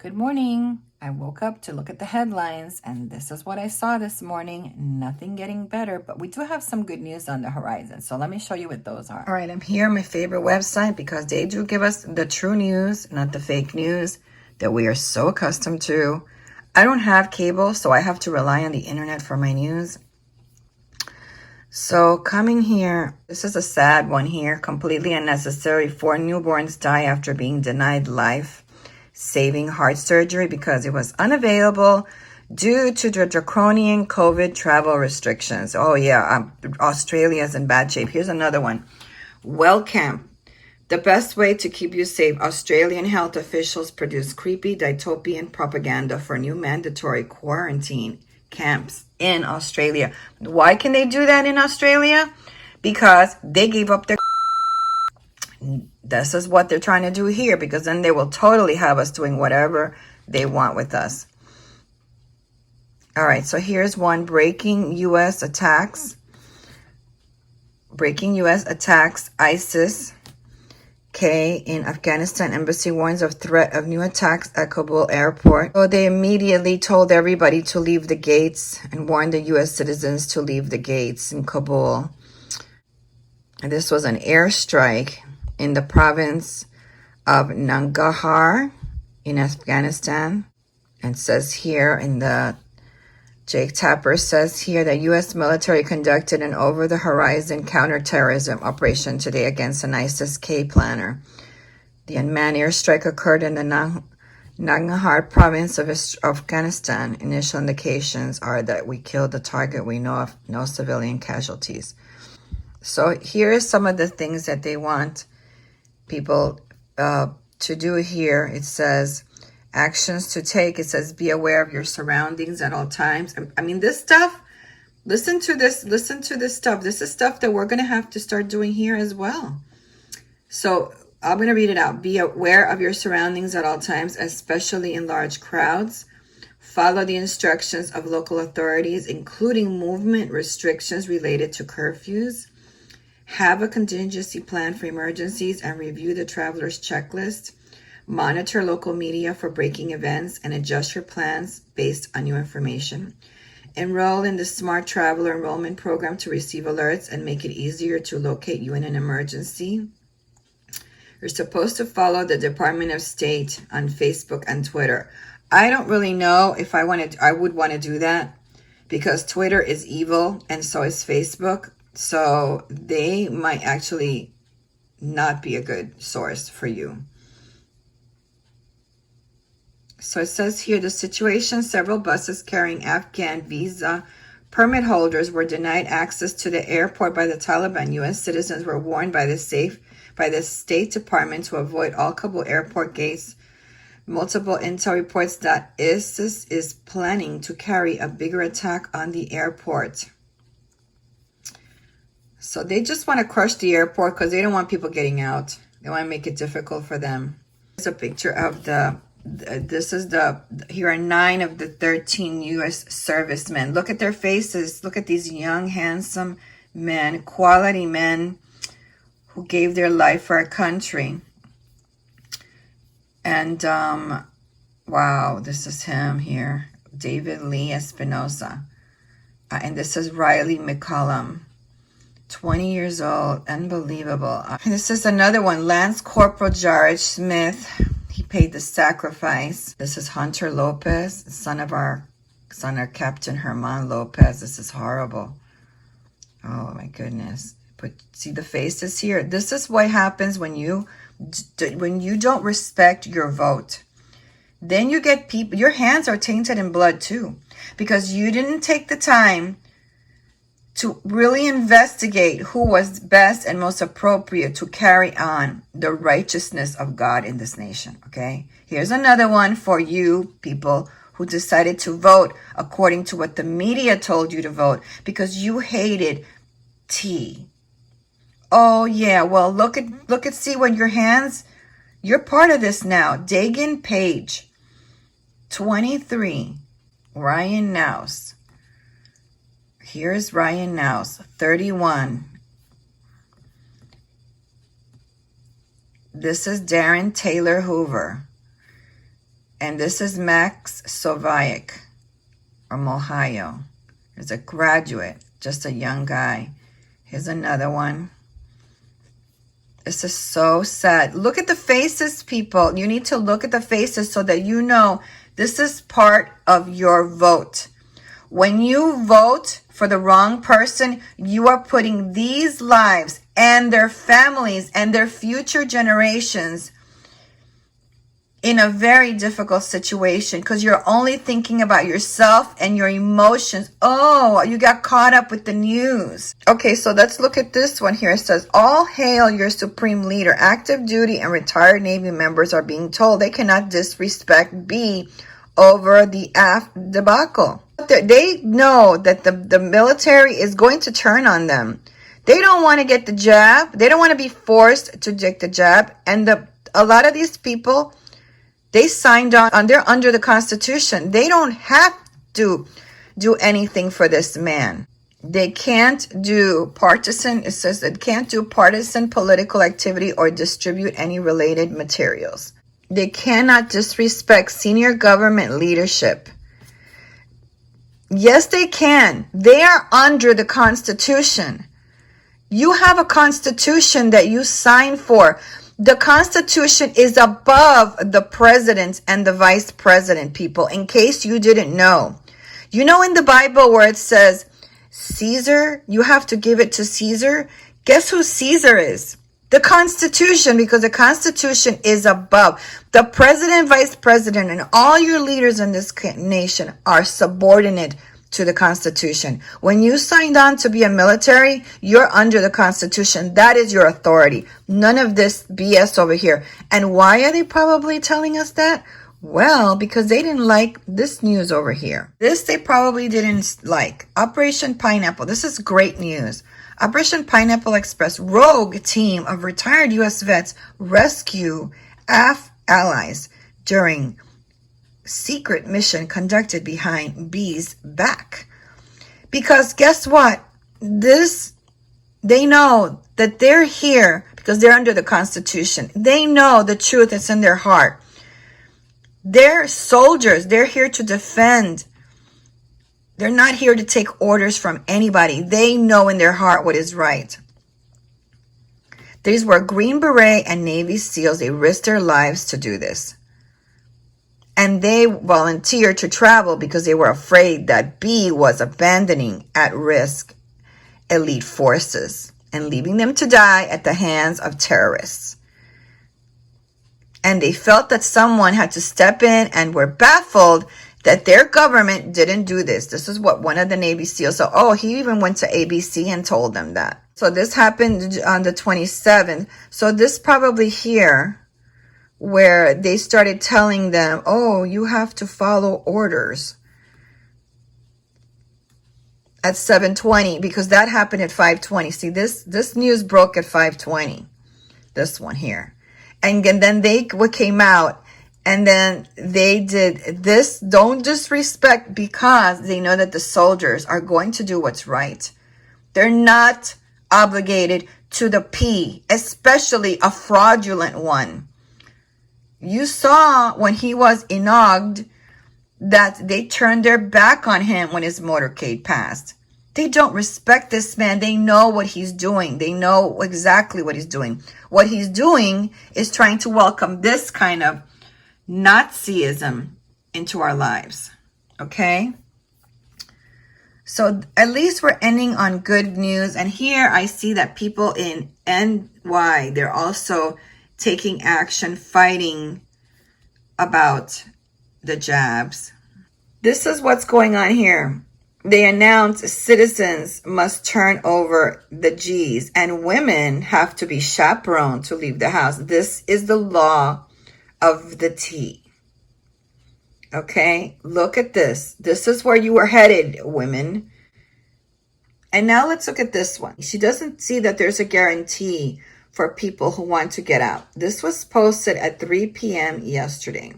Good morning. I woke up to look at the headlines, and this is what I saw this morning. Nothing getting better, but we do have some good news on the horizon. So let me show you what those are. All right, I'm here on my favorite website because they do give us the true news, not the fake news that we are so accustomed to. I don't have cable, so I have to rely on the internet for my news. So coming here, this is a sad one here. Completely unnecessary. 4 newborns die after being denied life-saving heart surgery because it was unavailable due to the draconian COVID travel restrictions. Oh yeah, Australia's in bad shape. Here's another one. Welcome. The best way to keep you safe. Australian health officials produce creepy dystopian propaganda for new mandatory quarantine camps in Australia. Why can they do that in Australia? Because they gave up their... This is what they're trying to do here, because then they will totally have us doing whatever they want with us. All right, so here's one. Breaking U.S. attacks. Breaking U.S. attacks. ISIS in Afghanistan embassy warns of threat of new attacks at Kabul airport. So they immediately told everybody to leave the gates and warned the U.S. citizens to leave the gates in Kabul. And this was an airstrike in the province of Nangarhar in Afghanistan. And says here in the Jake Tapper says here that U.S. military conducted an over-the-horizon counterterrorism operation today against an ISIS-K planner. The unmanned airstrike occurred in the Nangarhar province of Afghanistan. Initial indications are that we killed the target. We know of no civilian casualties. So here is some of the things that they want people to do here. It says... actions to take. It says be aware of your surroundings at all times. I mean, this stuff, listen to this stuff. This is stuff that we're going to have to start doing here as well. So I'm going to read it out. Be aware of your surroundings at all times, especially in large crowds. Follow the instructions of local authorities, including movement restrictions related to curfews. Have a contingency plan for emergencies and review the traveler's checklist. Monitor local media for breaking events and adjust your plans based on new information. Enroll in the Smart Traveler Enrollment Program to receive alerts and make it easier to locate you in an emergency. You're supposed to follow the Department of State on Facebook and Twitter. I don't really know if I would want to do that, because Twitter is evil and so is Facebook. So they might actually not be a good source for you. So it says here, the situation, several buses carrying Afghan visa permit holders were denied access to the airport by the Taliban. U.S. citizens were warned by the State Department to avoid all Kabul airport gates. Multiple intel reports that ISIS is planning to carry a bigger attack on the airport. So they just want to crush the airport because they don't want people getting out. They want to make it difficult for them. Here's a picture of here are 9 of the 13 U.S. servicemen. Look at their faces. Look at these young, handsome men, quality men who gave their life for our country. And, wow, this is him here, David Lee Espinosa. And this is Riley McCollum, 20 years old, unbelievable. And this is another one, Lance Corporal George Smith. He paid the sacrifice. This is Hunter Lopez, son of Captain Herman Lopez. This is horrible. Oh my goodness. But see the faces here. This is what happens when you don't respect your vote. Then you get people, your hands are tainted in blood too, because you didn't take the time to really investigate who was best and most appropriate to carry on the righteousness of God in this nation, okay? Here's another one for you people who decided to vote according to what the media told you to vote because you hated tea. Oh, yeah, well, look at see when your hands, you're part of this now. Dagan Page, 23, Ryan Nouse. Here's Ryan Nouse, 31. This is Darren Taylor Hoover. And this is Max Sovaik from Ohio. He's a graduate, just a young guy. Here's another one. This is so sad. Look at the faces, people. You need to look at the faces so that you know this is part of your vote. When you vote for the wrong person, you are putting these lives and their families and their future generations in a very difficult situation because you're only thinking about yourself and your emotions. Oh, you got caught up with the news. Okay, so let's look at this one here. It says, all hail your supreme leader. Active duty and retired Navy members are being told they cannot disrespect B over the AF debacle. They know that the military is going to turn on them. They don't want to get the jab. They don't want to be forced to take the jab. And a lot of these people, they signed on, they're under the Constitution. They don't have to do anything for this man. They can't do partisan, it says it can't do partisan political activity or distribute any related materials. They cannot disrespect senior government leadership. Yes, they can. They are under the Constitution. You have a Constitution that you signed for. The Constitution is above the president and the vice president, people, in case you didn't know. You know in the Bible where it says, Caesar, you have to give it to Caesar. Guess who Caesar is? The Constitution, because the Constitution is above. The president, vice president, and all your leaders in this nation are subordinate to the Constitution. When you signed on to be a military, you're under the Constitution. That is your authority. None of this BS over here. And why are they probably telling us that? Well, because they didn't like this news over here. This they probably didn't like. Operation Pineapple. This is great news. Operation Pineapple Express rogue team of retired U.S. vets rescue AF allies during secret mission conducted behind B's back. Because guess what? They know that they're here because they're under the Constitution. They know the truth that's in their heart. They're soldiers. They're here to defend. They're not here to take orders from anybody. They know in their heart what is right. These were Green Beret and Navy SEALs. They risked their lives to do this. And they volunteered to travel because they were afraid that B was abandoning at risk elite forces and leaving them to die at the hands of terrorists. And they felt that someone had to step in and were baffled that their government didn't do this. This is what one of the Navy SEALs said. Oh, he even went to ABC and told them that. So this happened on the 27th. So this probably here where they started telling them, oh, you have to follow orders at 7:20 because that happened at 5:20. See, this news broke at 5:20. This one here. And then they came out and then they did this. Don't disrespect because they know that the soldiers are going to do what's right. They're not obligated to the P, especially a fraudulent one. You saw when he was inaugurated that they turned their back on him when his motorcade passed. They don't respect this man. They know what he's doing. They know exactly what he's doing. What he's doing is trying to welcome this kind of Nazism into our lives. Okay? So at least we're ending on good news. And here I see that people in NY, they're also taking action, fighting about the jabs. This is what's going on here. They announced citizens must turn over the G's and women have to be chaperoned to leave the house. This is the law of the T. Okay, look at this. This is where you were headed, women. And now let's look at this one. She doesn't see that there's a guarantee for people who want to get out. This was posted at 3 p.m. yesterday.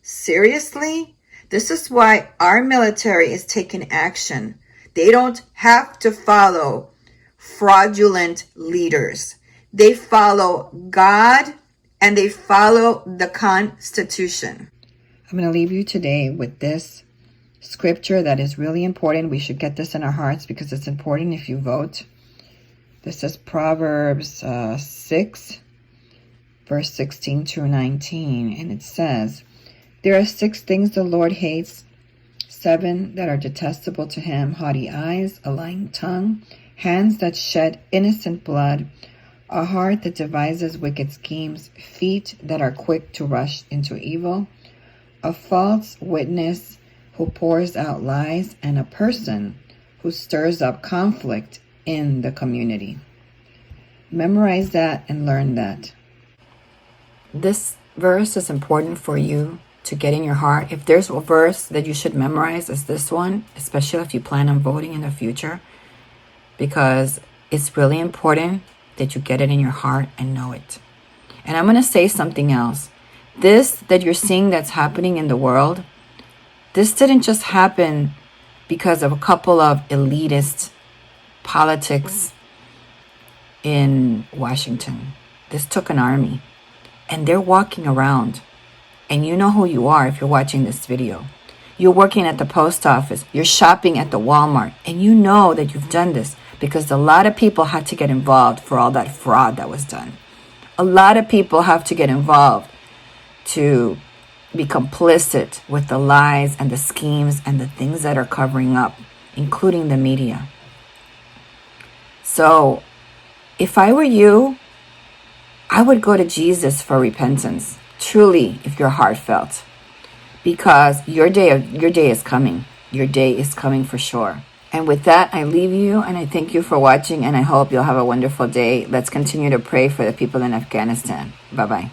Seriously? This is why our military is taking action. They don't have to follow fraudulent leaders. They follow God and they follow the Constitution. I'm going to leave you today with this scripture that is really important. We should get this in our hearts because it's important if you vote. This is Proverbs 6, verse 16 through 19. And it says, there are 6 things the Lord hates, 7 that are detestable to him: haughty eyes, a lying tongue, hands that shed innocent blood, a heart that devises wicked schemes, feet that are quick to rush into evil, a false witness who pours out lies, and a person who stirs up conflict in the community. Memorize that and learn that. This verse is important for you to get in your heart. If there's a verse that you should memorize, it's this one, especially if you plan on voting in the future, because it's really important that you get it in your heart and know it. And I'm going to say something else. This that you're seeing that's happening in the world, this didn't just happen because of a couple of elitist politics in Washington. This took an army, and they're walking around. And you know who you are if you're watching this video. You're working at the post office. You're shopping at the Walmart. And you know that you've done this because a lot of people had to get involved for all that fraud that was done. A lot of people have to get involved to be complicit with the lies and the schemes and the things that are covering up, including the media. So if I were you, I would go to Jesus for repentance. Truly, if you're heartfelt, because your day is coming. Your day is coming for sure. And with that, I leave you, and I thank you for watching, and I hope you'll have a wonderful day. Let's continue to pray for the people in Afghanistan. Bye-bye.